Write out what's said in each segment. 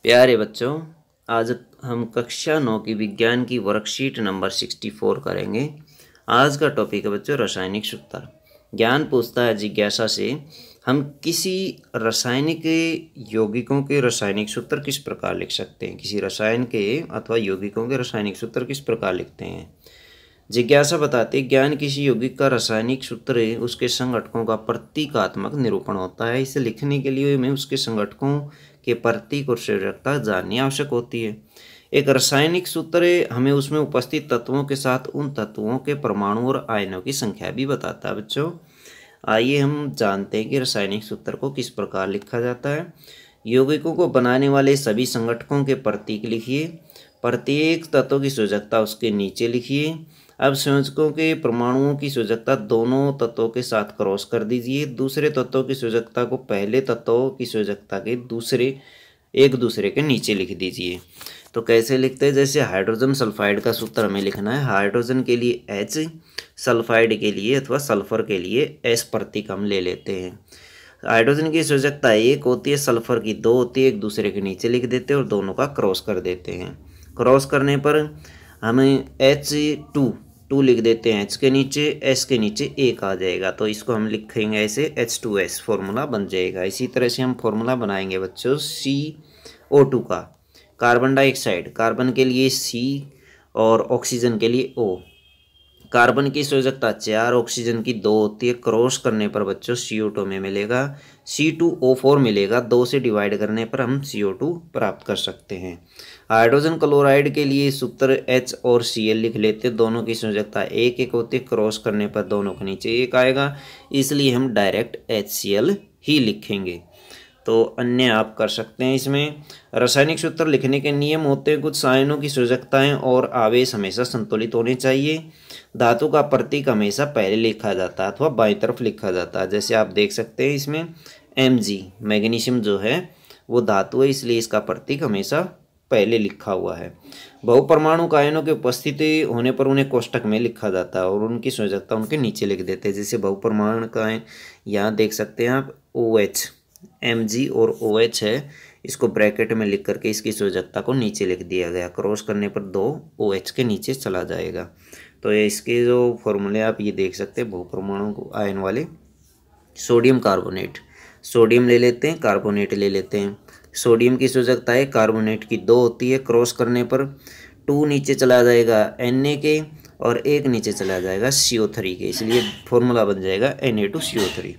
प्यारे बच्चों, आज हम कक्षा 9 की विज्ञान की वर्कशीट नंबर 64 करेंगे। आज का टॉपिक है बच्चों रासायनिक सूत्र। ज्ञान पूछता है जिज्ञासा से हम किसी रासायनिक यौगिकों के रासायनिक सूत्र किस प्रकार लिख सकते हैं। किसी रसायन के अथवा यौगिकों के रासायनिक सूत्र किस प्रकार लिखते हैं। जिज्ञासा बताते ज्ञान किसी यौगिक का रासायनिक सूत्र उसके संघटकों का प्रतीकात्मक निरूपण होता है। इसे लिखने के लिए हमें उसके संघटकों के प्रतीक और संयोजकता जाननी आवश्यक होती है। एक रासायनिक सूत्र हमें उसमें उपस्थित तत्वों के साथ उन तत्वों के परमाणु और आयनों की संख्या भी बताता है। बच्चों, आइए हम जानते हैं कि रासायनिक सूत्र को किस प्रकार लिखा जाता है। यौगिकों को बनाने वाले सभी संघटकों के प्रतीक लिखिए। प्रत्येक तत्व की संयोजकता उसके नीचे लिखिए। अब संयोजकों के परमाणुओं की संयोजकता दोनों तत्वों के साथ क्रॉस कर दीजिए। दूसरे तत्वों की संयोजकता को पहले तत्वों की संयोजकता के एक दूसरे के नीचे लिख दीजिए। तो कैसे लिखते हैं, जैसे हाइड्रोजन सल्फाइड का सूत्र हमें लिखना है। हाइड्रोजन के लिए H, सल्फाइड के लिए अथवा सल्फर के लिए S प्रतीक हम ले लेते हैं। हाइड्रोजन की संयोजकता 1 होती है, सल्फर की 2 होती है। एक दूसरे के नीचे लिख देते हैं और दोनों का क्रॉस कर देते हैं। क्रॉस करने पर हमें H2 लिख देते हैं। H के नीचे, S के नीचे 1 आ जाएगा, तो इसको हम लिखेंगे ऐसे H2S फॉर्मूला बन जाएगा। इसी तरह से हम फॉर्मूला बनाएंगे बच्चों CO2 का। कार्बन डाइऑक्साइड, कार्बन के लिए C और ऑक्सीजन के लिए O। कार्बन की संयोजकता 4, ऑक्सीजन की 2 होती है। क्रॉस करने पर बच्चों CO2 में मिलेगा C2O4 मिलेगा। 2 से डिवाइड करने पर हम CO2 प्राप्त कर सकते हैं। हाइड्रोजन क्लोराइड के लिए सूत्र H और Cl लिख लेते। दोनों की संयोजकता 1 होती है। क्रॉस करने पर दोनों के नीचे 1 आएगा, इसलिए हम डायरेक्ट HCl ही लिखेंगे। तो अन्य आप कर सकते हैं। इसमें रासायनिक सूत्र लिखने के नियम होते हैं। कुछ आयनों की संयोजकताएं और आवेश हमेशा संतुलित होने चाहिए। धातु का प्रतीक हमेशा पहले लिखा जाता है अथवा बाईं तरफ लिखा जाता है। जैसे आप देख सकते हैं इसमें Mg, मैग्नीशियम जो है वो धातु है, इसलिए इसका प्रतीक हमेशा पहले लिखा हुआ है। बहुपरमाणु आयनों के उपस्थिति होने पर उन्हें कोष्टक में लिखा जाता है और उनकी संयोजकता उनके नीचे लिख देते हैं। जैसे बहुपरमाणु का आयन यहाँ देख सकते हैं आप OH, Mg और OH है, इसको ब्रैकेट में लिख करके इसकी संयोजकता को नीचे लिख दिया गया। क्रॉस करने पर 2 OH के नीचे चला जाएगा। तो ये इसके जो फॉर्मूले आप ये देख सकते हैं बहुपरमाणु आयन वाले। सोडियम कार्बोनेट, सोडियम ले लेते हैं, कार्बोनेट ले लेते हैं। सोडियम की संयोजकता है कार्बोनेट की 2 होती है। क्रॉस करने पर 2 नीचे चला जाएगा Na के और 1 नीचे चला जाएगा CO3 के, इसलिए फॉर्मूला बन जाएगा Na2CO3।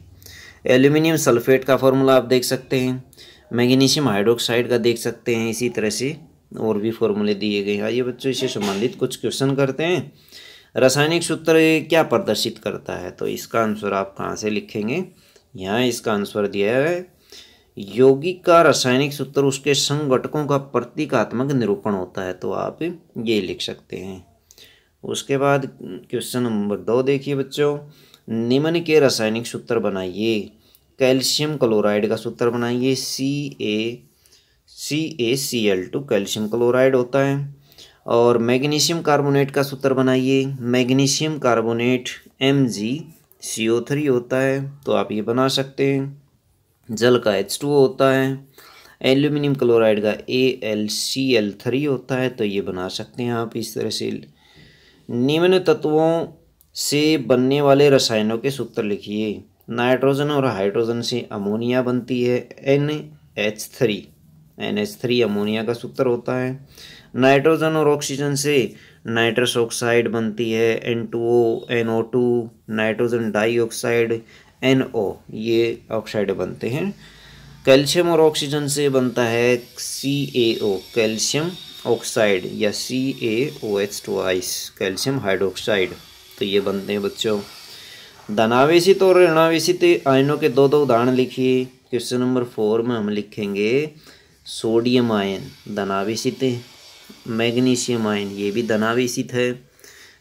एल्यूमिनियम सल्फेट का फॉर्मूला आप देख सकते हैं। मैग्नीशियम हाइड्रोक्साइड का देख सकते हैं। इसी तरह से और भी फॉर्मूले दिए गए हैं। आइए बच्चों इससे संबंधित कुछ क्वेश्चन करते हैं। रासायनिक सूत्र क्या प्रदर्शित करता है, तो इसका आंसर आप कहाँ से लिखेंगे। यहाँ इसका आंसर दिया है, यौगिक का रासायनिक सूत्र उसके संघटकों का प्रतीकात्मक निरूपण होता है, तो आप ये लिख सकते हैं। उसके बाद क्वेश्चन नंबर 2 देखिए बच्चों, निम्न के रासायनिक सूत्र बनाइए। कैल्शियम क्लोराइड का सूत्र बनाइए, CaCl2 कैल्शियम क्लोराइड होता है। और मैग्नीशियम कार्बोनेट का सूत्र बनाइए, मैग्नीशियम कार्बोनेट MgCO3 होता है, तो आप ये बना सकते हैं। जल का H2O होता है। एल्यूमिनियम क्लोराइड का AlCl3 होता है, तो ये बना सकते हैं आप इस तरह से। निम्न तत्वों से बनने वाले रसायनों के सूत्र लिखिए। नाइट्रोजन और हाइड्रोजन से अमोनिया बनती है, NH3 अमोनिया का सूत्र होता है। नाइट्रोजन और ऑक्सीजन से नाइट्रस ऑक्साइड बनती है, N2O, NO2, nitrogen dioxide NO, ये ऑक्साइड बनते हैं। कैल्शियम और ऑक्सीजन से बनता है CaO, कैल्शियम ऑक्साइड, या CaOH2 कैल्शियम हाइड्रोक्साइड, तो ये बनते हैं बच्चों। धनावेशित और ऋणावेशित आयनों के 2 उदाहरण लिखिए। क्वेश्चन नंबर 4 में हम लिखेंगे सोडियम आयन धनावेशित है, मैग्नीशियम आयन ये भी धनावेशित है।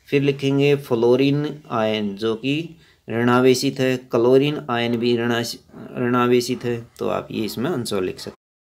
फिर लिखेंगे फ्लोरीन आयन जो कि ऋणावेशित है, क्लोरीन आयन भी ऋणावेशित है, तो आप ये इसमें आंसर लिख सकते हैं।